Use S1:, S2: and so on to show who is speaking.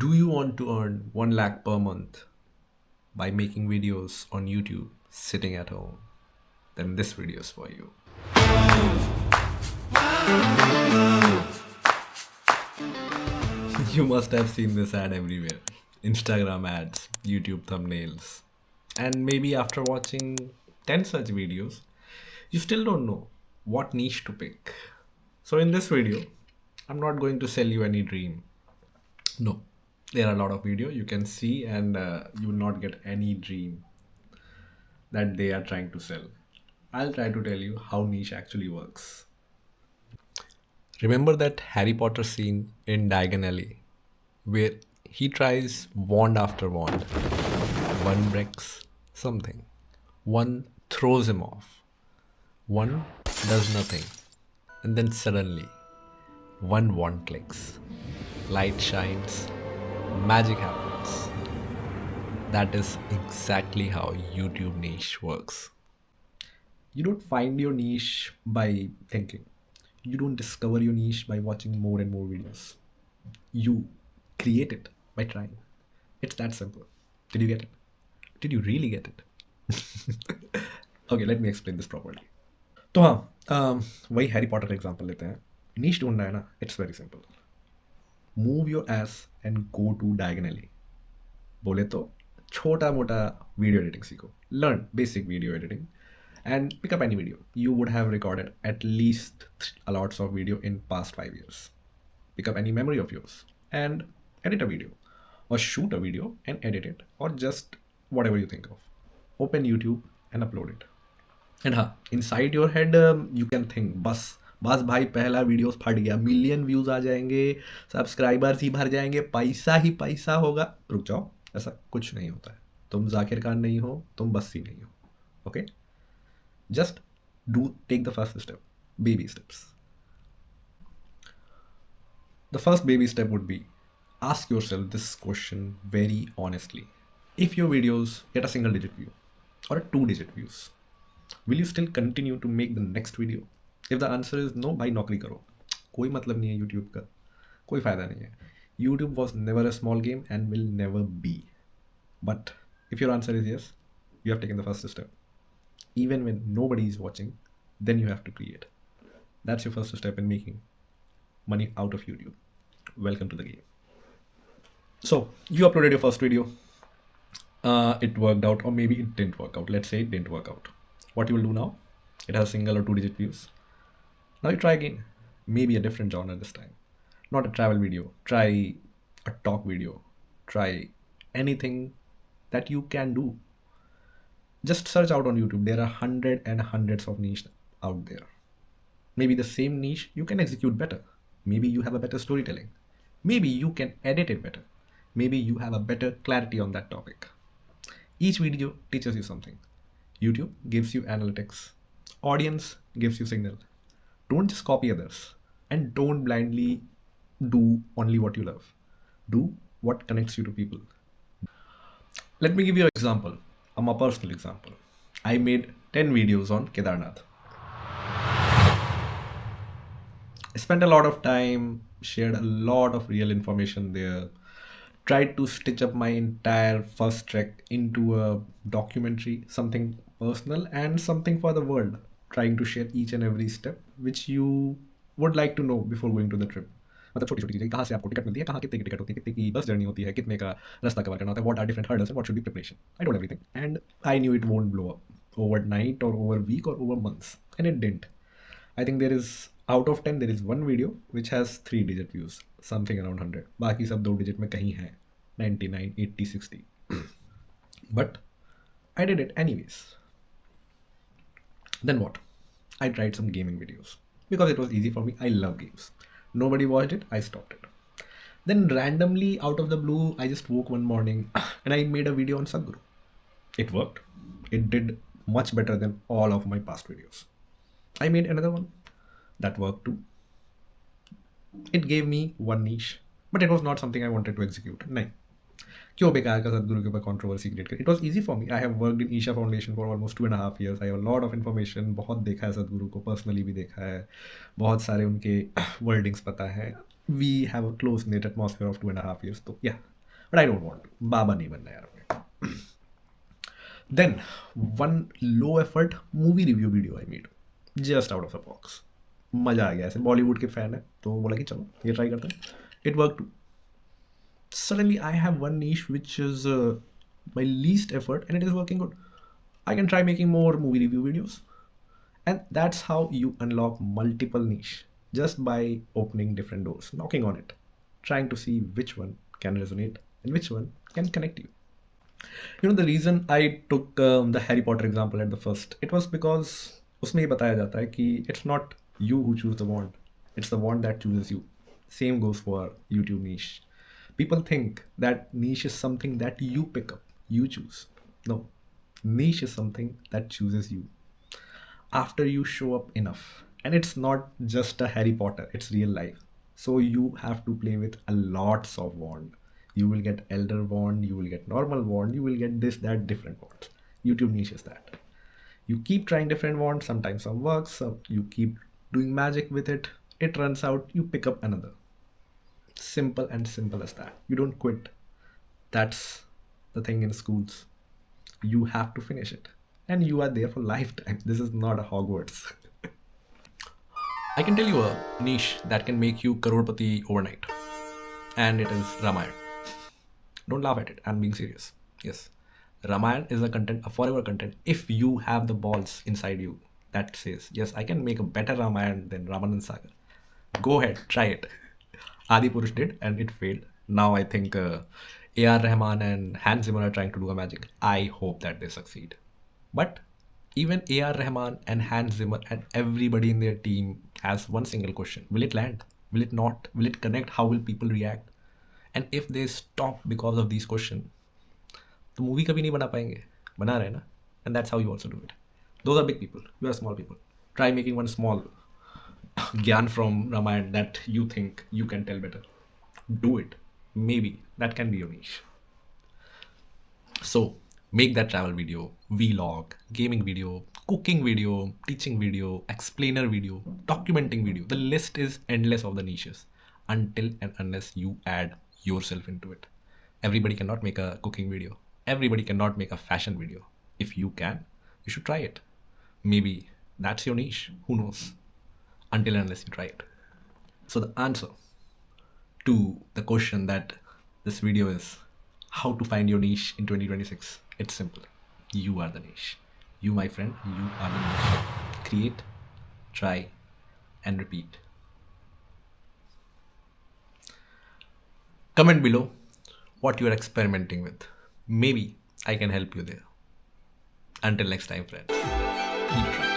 S1: Do you want to earn 1 lakh per month by making videos on YouTube sitting at home? Then this video is for you. You must have seen this ad everywhere. Instagram ads, YouTube thumbnails. And maybe after watching 10 such videos, you still don't know what niche to pick. So in this video, I'm not going to sell you any dream. No, there are a lot of video you can see and you will not get any dream that they are trying to sell. I'll try to tell you how niche actually works. Remember that Harry Potter scene in Diagon Alley where he tries wand after wand. One breaks something. One throws him off. One does nothing. And then suddenly, one wand clicks. Light shines. Magic happens. That is exactly how YouTube niche works. You don't find your niche by thinking. You don't discover your niche by watching more and more videos. You create it by trying. It's that simple. Did you get it? Did you really get it? Okay, let me explain this properly. तो हाँ वही Harry Potter का example लेते हैं. नीश ढूंढना है ना, it's very simple. Move your ass and go to diagonally. बोले तो छोटा मोटा वीडियो एडिटिंग सीखो. Learn basic video editing and pick up any video. You would have recorded at least lots of video in past 5 years. Pick up any memory of yours and edit a video or shoot a video and edit it or just whatever you think of. Open YouTube and upload it. And inside your head you can think बस भाई पहला videos फट गया, million views आ जाएंगे, subscribers ही भर जाएंगे, पैसा ही पैसा होगा. रुक जाओ, ऐसा कुछ नहीं होता है. तुम जाकिर खान नहीं हो, तुम बस्सी नहीं हो. Okay, just take the first step. Baby steps. The first baby step would be, ask yourself this question very honestly. If your videos get a single digit view or a 2-digit views, will you still continue to make the next video? If the answer is no, भाई नौकरी करो. कोई मतलब नहीं है YouTube का, कोई फायदा नहीं है. YouTube was never a small game and will never be. But if your answer is yes, you have taken the first step. Even when nobody is watching, then you have to create. That's your first step in making money out of YouTube. Welcome to the game. So you uploaded your first video. It worked out, or maybe it didn't work out. Let's say it didn't work out. What you will do now? It has single or 2-digit views. Now you try again. Maybe a different genre this time. Not a travel video. Try a talk video. Try anything that you can do. Just search out on YouTube. There are hundreds of niche out there. Maybe the same niche you can execute better. Maybe you have a better storytelling. Maybe you can edit it better. Maybe you have a better clarity on that topic. Each video teaches you something. YouTube gives you analytics. Audience gives you signal. Don't just copy others. And don't blindly do only what you love. Do what connects you to people. Let me give you an example. A personal example. I made 10 videos on Kedarnath. I spent a lot of time, shared a lot of real information there, tried to stitch up my entire first trek into a documentary, something personal and something for the world, trying to share each and every step which you would like to know before going to the trip. मतलब छोटी छोटी चीज़ें, कहाँ से आपको ticket मिलती है, कहाँ कितने की टिकट होती है, कितने की बस जर्नी होती है, कितने का रास्ता कवर करना होता है, what are different hurdles and what should be preparation. I told everything and I knew it won't blow up overnight or over a week or over months, and it didn't. I think there is, out of 10 there is one video which has 3-digit views, something around 100. बाकी सब 2-digit में कहीं हैं, 99, 80, 60. But I did it anyways. Then what? I tried some gaming videos because it was easy for me. I love games. Nobody watched it, I stopped it. Then randomly out of the blue, I just woke one morning and I made a video on Sadhguru. It worked. It did much better than all of my past videos. I made another one. That worked too. It gave me one niche, but it was not something I wanted to execute. नहीं. क्यों बेकार का सदगुरु के ऊपर controversy create कर. It was easy for me. I have worked in Isha Foundation for almost 2.5 years. I have a lot of information. बहुत देखा है सदगुरु को, पर्सनली भी देखा है, बहुत सारे उनके वर्डिंग्स पता है. We have a close knit atmosphere of 2.5 years. So yeah, but I don't want to. Baba nahi banna yaar. Then one low effort movie review video I made just out of the box. मजा आ गया. ऐसे बॉलीवुड के fan है तो बोला कि चलो ये ट्राई करते हैं. It worked too. Suddenly I have one niche which is my least effort and it is working good. I can try making more movie review videos. And that's how you unlock multiple niche just by opening different doors, knocking on it, trying to see which one can resonate and which one can connect you. You know, the reason I took the Harry Potter example at the first, it was because उसमें ये बताया जाता है कि it's not you who choose the wand, it's the wand that chooses you. Same goes for YouTube niche. People think that niche is something that you pick up, you choose. No, niche is something that chooses you after you show up enough. And it's not just a Harry Potter, it's real life. So you have to play with a lots of wand. You will get elder wand, you will get normal wand, you will get this, that, different wands. YouTube niche is that. You keep trying different wands, sometimes some works, some you keep doing magic with it, it runs out, you pick up another. Simple and simple as that. You don't quit. That's the thing in schools. You have to finish it. And you are there for lifetime. This is not a Hogwarts. I can tell you a niche that can make you crorepati overnight. And it is Ramayan. Don't laugh at it. I'm being serious. Yes. Ramayan is a forever content. If you have the balls inside you that says, yes, I can make a better Ramayan than Ramanand Sagar. Go ahead, try it. Adi Purush did and it failed. Now I think A.R. Rahman and Hans Zimmer are trying to do a magic. I hope that they succeed. But even A.R. Rahman and Hans Zimmer and everybody in their team has one single question. Will it land? Will it not? Will it connect? How will people react? And if they stop because of these questions, तो movie कभी नहीं बना पाएंगे. बना रहे ना. And that's how you also do it. Those are big people. You are small people. Try making one small Gyan from Ramayana that you think you can tell better. Do it. Maybe that can be your niche. So make that travel video, vlog, gaming video, cooking video, teaching video, explainer video, documenting video. The list is endless of the niches until and unless you add yourself into it. Everybody cannot make a cooking video. Everybody cannot make a fashion video. If you can, you should try it. Maybe that's your niche. Who knows? Until and unless you try it. So the answer to the question that this video is how to find your niche in 2026. It's simple. You are the niche. You, my friend, you are the niche. Create, try, and repeat. Comment below what you are experimenting with. Maybe I can help you there. Until next time, friends. Keep trying.